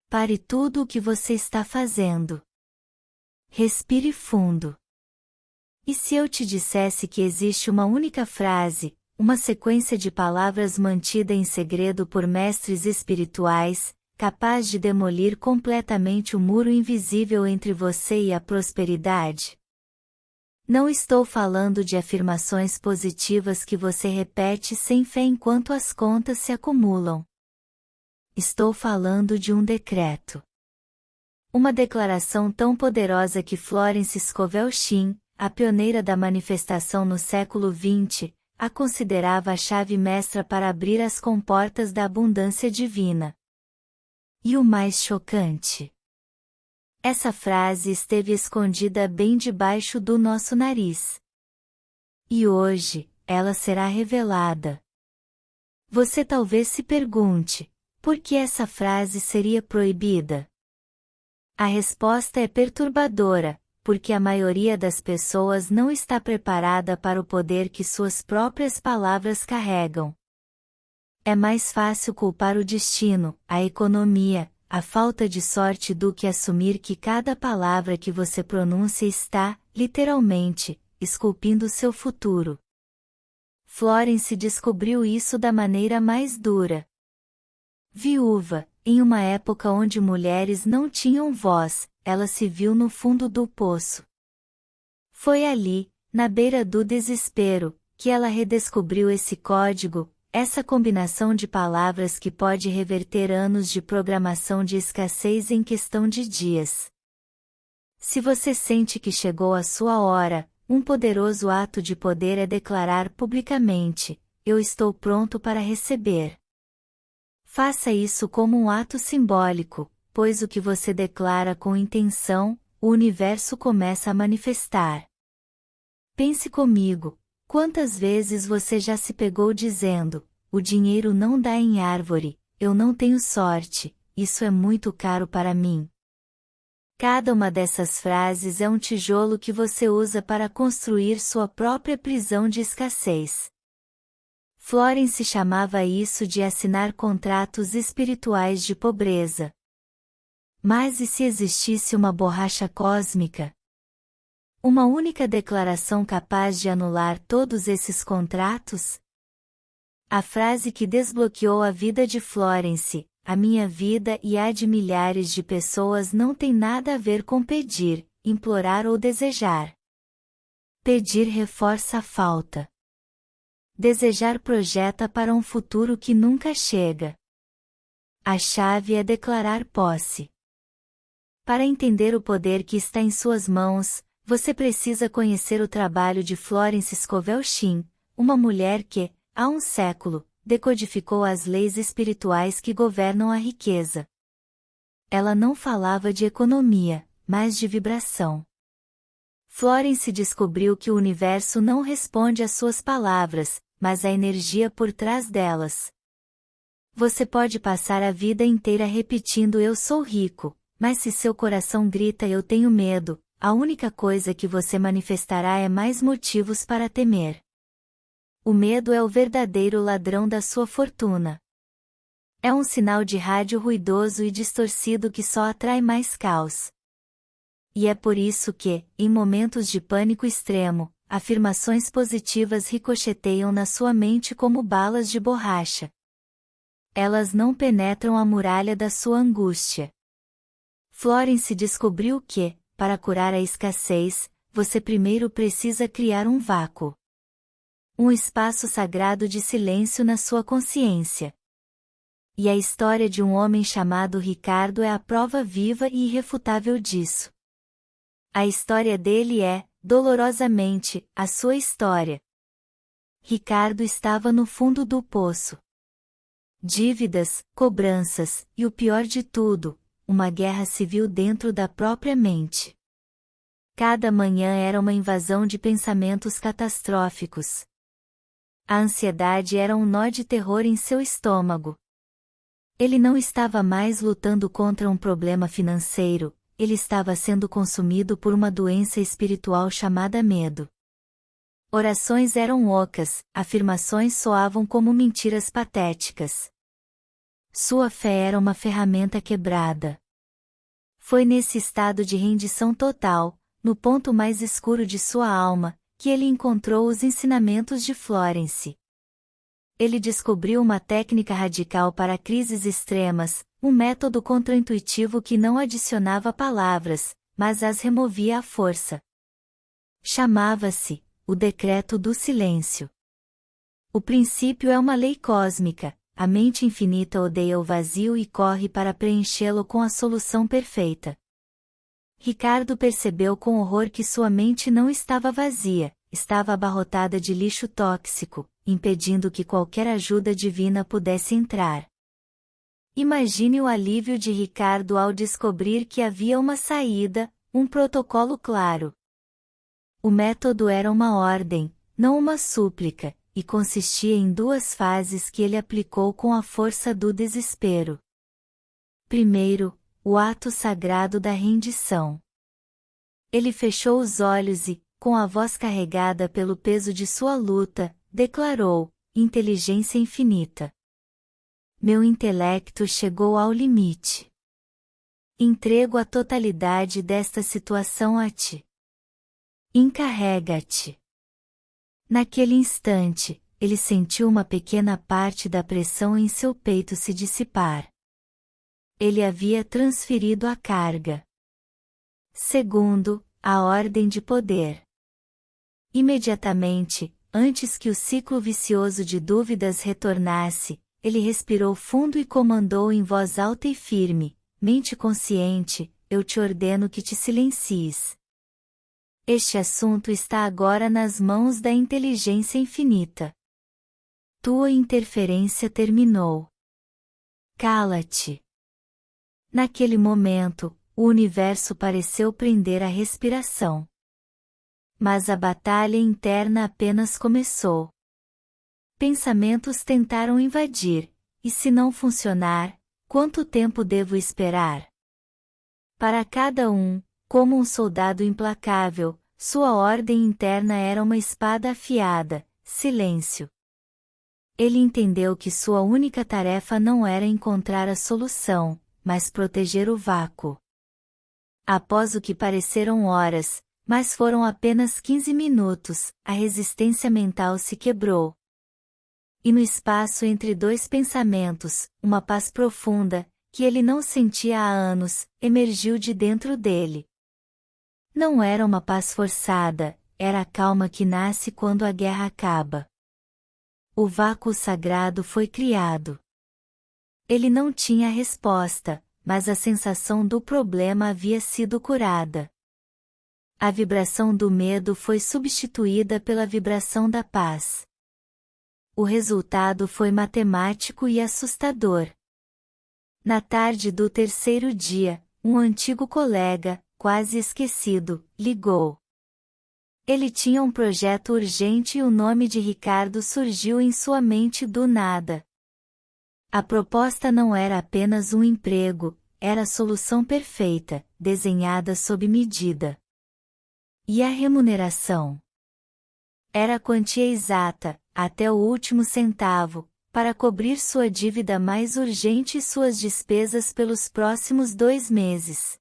pare tudo o que você está fazendo. Respire fundo. E se eu te dissesse que existe uma única frase, uma sequência de palavras mantida em segredo por mestres espirituais, capaz de demolir completamente o muro invisível entre você e a prosperidade? Não estou falando de afirmações positivas que você repete sem fé enquanto as contas se acumulam. Estou falando de um decreto. Uma declaração tão poderosa que Florence Scovel Shinn, a pioneira da manifestação no século XX, a considerava a chave mestra para abrir as comportas da abundância divina. E o mais chocante: essa frase esteve escondida bem debaixo do nosso nariz. E hoje, ela será revelada. Você talvez se pergunte, por que essa frase seria proibida? A resposta é perturbadora, porque a maioria das pessoas não está preparada para o poder que suas próprias palavras carregam. É mais fácil culpar o destino, a economia, a falta de sorte do que assumir que cada palavra que você pronuncia está, literalmente, esculpindo seu futuro. Florence descobriu isso da maneira mais dura. Viúva, em uma época onde mulheres não tinham voz, ela se viu no fundo do poço. Foi ali, na beira do desespero, que ela redescobriu esse código, essa combinação de palavras que pode reverter anos de programação de escassez em questão de dias. Se você sente que chegou a sua hora, um poderoso ato de poder é declarar publicamente: eu estou pronto para receber. Faça isso como um ato simbólico, pois o que você declara com intenção, o universo começa a manifestar. Pense comigo, quantas vezes você já se pegou dizendo: o dinheiro não dá em árvore, eu não tenho sorte, isso é muito caro para mim. Cada uma dessas frases é um tijolo que você usa para construir sua própria prisão de escassez. Florence chamava isso de assinar contratos espirituais de pobreza. Mas e se existisse uma borracha cósmica? Uma única declaração capaz de anular todos esses contratos? A frase que desbloqueou a vida de Florence, a minha vida e a de milhares de pessoas não tem nada a ver com pedir, implorar ou desejar. Pedir reforça a falta. Desejar projeta para um futuro que nunca chega. A chave é declarar posse. Para entender o poder que está em suas mãos, você precisa conhecer o trabalho de Florence Scovel Shinn, uma mulher que, há um século, decodificou as leis espirituais que governam a riqueza. Ela não falava de economia, mas de vibração. Florence descobriu que o universo não responde às suas palavras, mas à energia por trás delas. Você pode passar a vida inteira repetindo eu sou rico, mas se seu coração grita eu tenho medo, a única coisa que você manifestará é mais motivos para temer. O medo é o verdadeiro ladrão da sua fortuna. É um sinal de rádio ruidoso e distorcido que só atrai mais caos. E é por isso que, em momentos de pânico extremo, afirmações positivas ricocheteiam na sua mente como balas de borracha. Elas não penetram a muralha da sua angústia. Florence descobriu que, para curar a escassez, você primeiro precisa criar um vácuo. Um espaço sagrado de silêncio na sua consciência. E a história de um homem chamado Ricardo é a prova viva e irrefutável disso. A história dele é, dolorosamente, a sua história. Ricardo estava no fundo do poço. Dívidas, cobranças, e o pior de tudo, uma guerra civil dentro da própria mente. Cada manhã era uma invasão de pensamentos catastróficos. A ansiedade era um nó de terror em seu estômago. Ele não estava mais lutando contra um problema financeiro, ele estava sendo consumido por uma doença espiritual chamada medo. Orações eram ocas, afirmações soavam como mentiras patéticas. Sua fé era uma ferramenta quebrada. Foi nesse estado de rendição total, no ponto mais escuro de sua alma, que ele encontrou os ensinamentos de Florence. Ele descobriu uma técnica radical para crises extremas, um método contraintuitivo que não adicionava palavras, mas as removia à força. Chamava-se o decreto do silêncio. O princípio é uma lei cósmica, a mente infinita odeia o vazio e corre para preenchê-lo com a solução perfeita. Ricardo percebeu com horror que sua mente não estava vazia, estava abarrotada de lixo tóxico, impedindo que qualquer ajuda divina pudesse entrar. Imagine o alívio de Ricardo ao descobrir que havia uma saída, um protocolo claro. O método era uma ordem, não uma súplica, e consistia em duas fases que ele aplicou com a força do desespero. Primeiro, o ato sagrado da rendição. Ele fechou os olhos e, com a voz carregada pelo peso de sua luta, declarou: inteligência infinita. Meu intelecto chegou ao limite. Entrego a totalidade desta situação a ti. Encarrega-te. Naquele instante, ele sentiu uma pequena parte da pressão em seu peito se dissipar. Ele havia transferido a carga. Segundo, a ordem de poder. Imediatamente, antes que o ciclo vicioso de dúvidas retornasse, ele respirou fundo e comandou em voz alta e firme: mente consciente, eu te ordeno que te silencies. Este assunto está agora nas mãos da inteligência infinita. Tua interferência terminou. Cala-te. Naquele momento, o universo pareceu prender a respiração. Mas a batalha interna apenas começou. Pensamentos tentaram invadir, e se não funcionar, quanto tempo devo esperar? Para cada um, como um soldado implacável, sua ordem interna era uma espada afiada: silêncio. Ele entendeu que sua única tarefa não era encontrar a solução, mas proteger o vácuo. Após o que pareceram horas, mas foram apenas 15 minutos, a resistência mental se quebrou. E no espaço entre dois pensamentos, uma paz profunda, que ele não sentia há anos, emergiu de dentro dele. Não era uma paz forçada, era a calma que nasce quando a guerra acaba. O vácuo sagrado foi criado. Ele não tinha a resposta, mas a sensação do problema havia sido curada. A vibração do medo foi substituída pela vibração da paz. O resultado foi matemático e assustador. Na tarde do terceiro dia, um antigo colega, quase esquecido, ligou. Ele tinha um projeto urgente e o nome de Ricardo surgiu em sua mente do nada. A proposta não era apenas um emprego, era a solução perfeita, desenhada sob medida. E a remuneração? Era a quantia exata, até o último centavo, para cobrir sua dívida mais urgente e suas despesas pelos próximos 2 meses.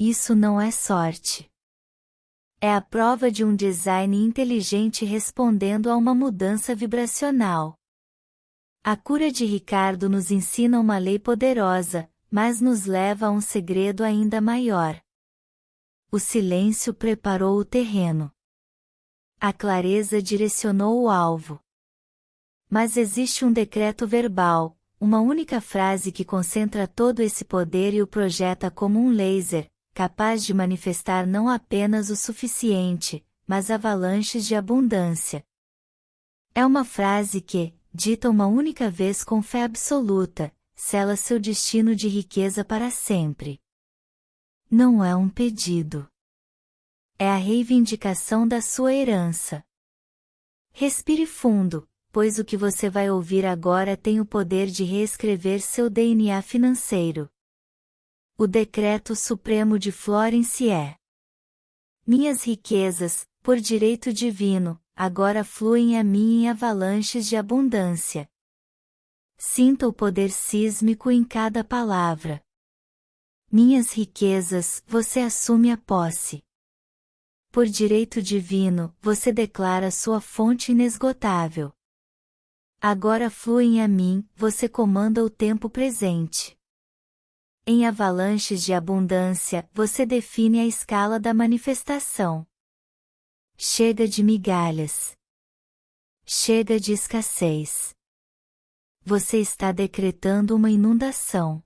Isso não é sorte. É a prova de um design inteligente respondendo a uma mudança vibracional. A cura de Ricardo nos ensina uma lei poderosa, mas nos leva a um segredo ainda maior. O silêncio preparou o terreno. A clareza direcionou o alvo. Mas existe um decreto verbal, uma única frase que concentra todo esse poder e o projeta como um laser, capaz de manifestar não apenas o suficiente, mas avalanches de abundância. É uma frase que, dita uma única vez com fé absoluta, sela seu destino de riqueza para sempre. Não é um pedido. É a reivindicação da sua herança. Respire fundo, pois o que você vai ouvir agora tem o poder de reescrever seu DNA financeiro. O decreto supremo de Florence é: minhas riquezas, por direito divino, agora fluem a mim em avalanches de abundância. Sinta o poder sísmico em cada palavra. Minhas riquezas, você assume a posse. Por direito divino, você declara sua fonte inesgotável. Agora fluem a mim, você comanda o tempo presente. Em avalanches de abundância, você define a escala da manifestação. Chega de migalhas. Chega de escassez. Você está decretando uma inundação.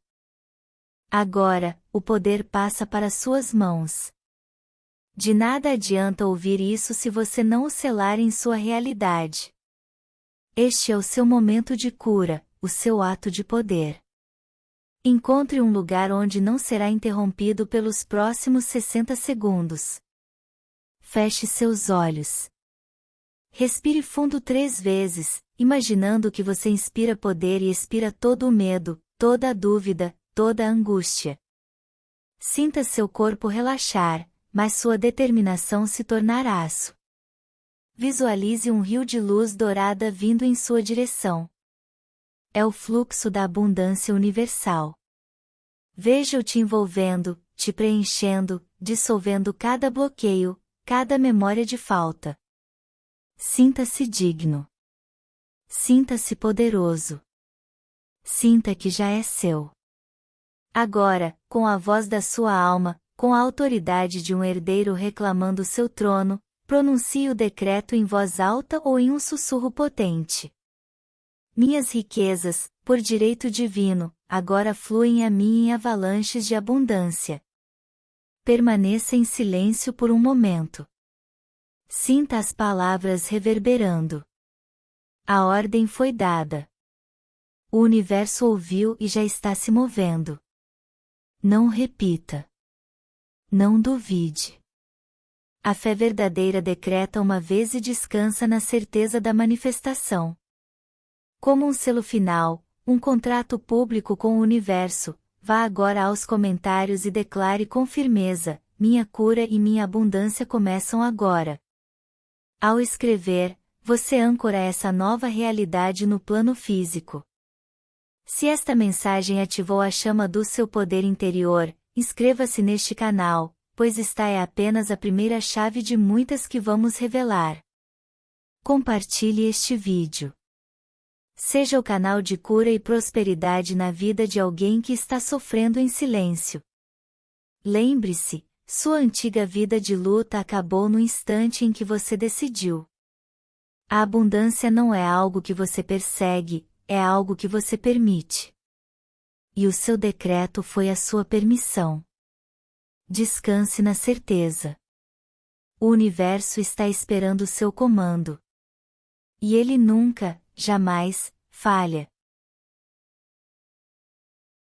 Agora, o poder passa para suas mãos. De nada adianta ouvir isso se você não o selar em sua realidade. Este é o seu momento de cura, o seu ato de poder. Encontre um lugar onde não será interrompido pelos próximos 60 segundos. Feche seus olhos. Respire fundo 3 vezes, imaginando que você inspira poder e expira todo o medo, toda a dúvida, toda a angústia. Sinta seu corpo relaxar, mas sua determinação se tornar aço. Visualize um rio de luz dourada vindo em sua direção. É o fluxo da abundância universal. Veja-o te envolvendo, te preenchendo, dissolvendo cada bloqueio, cada memória de falta. Sinta-se digno. Sinta-se poderoso. Sinta que já é seu. Agora, com a voz da sua alma, com a autoridade de um herdeiro reclamando seu trono, pronuncie o decreto em voz alta ou em um sussurro potente. Minhas riquezas, por direito divino, agora fluem a mim em avalanches de abundância. Permaneça em silêncio por um momento. Sinta as palavras reverberando. A ordem foi dada. O universo ouviu e já está se movendo. Não repita. Não duvide. A fé verdadeira decreta uma vez e descansa na certeza da manifestação. Como um selo final, um contrato público com o universo, vá agora aos comentários e declare com firmeza: minha cura e minha abundância começam agora. Ao escrever, você âncora essa nova realidade no plano físico. Se esta mensagem ativou a chama do seu poder interior, inscreva-se neste canal, pois esta é apenas a primeira chave de muitas que vamos revelar. Compartilhe este vídeo. Seja o canal de cura e prosperidade na vida de alguém que está sofrendo em silêncio. Lembre-se, sua antiga vida de luta acabou no instante em que você decidiu. A abundância não é algo que você persegue, é algo que você permite. E o seu decreto foi a sua permissão. Descanse na certeza. O universo está esperando o seu comando. E ele nunca, jamais, falha.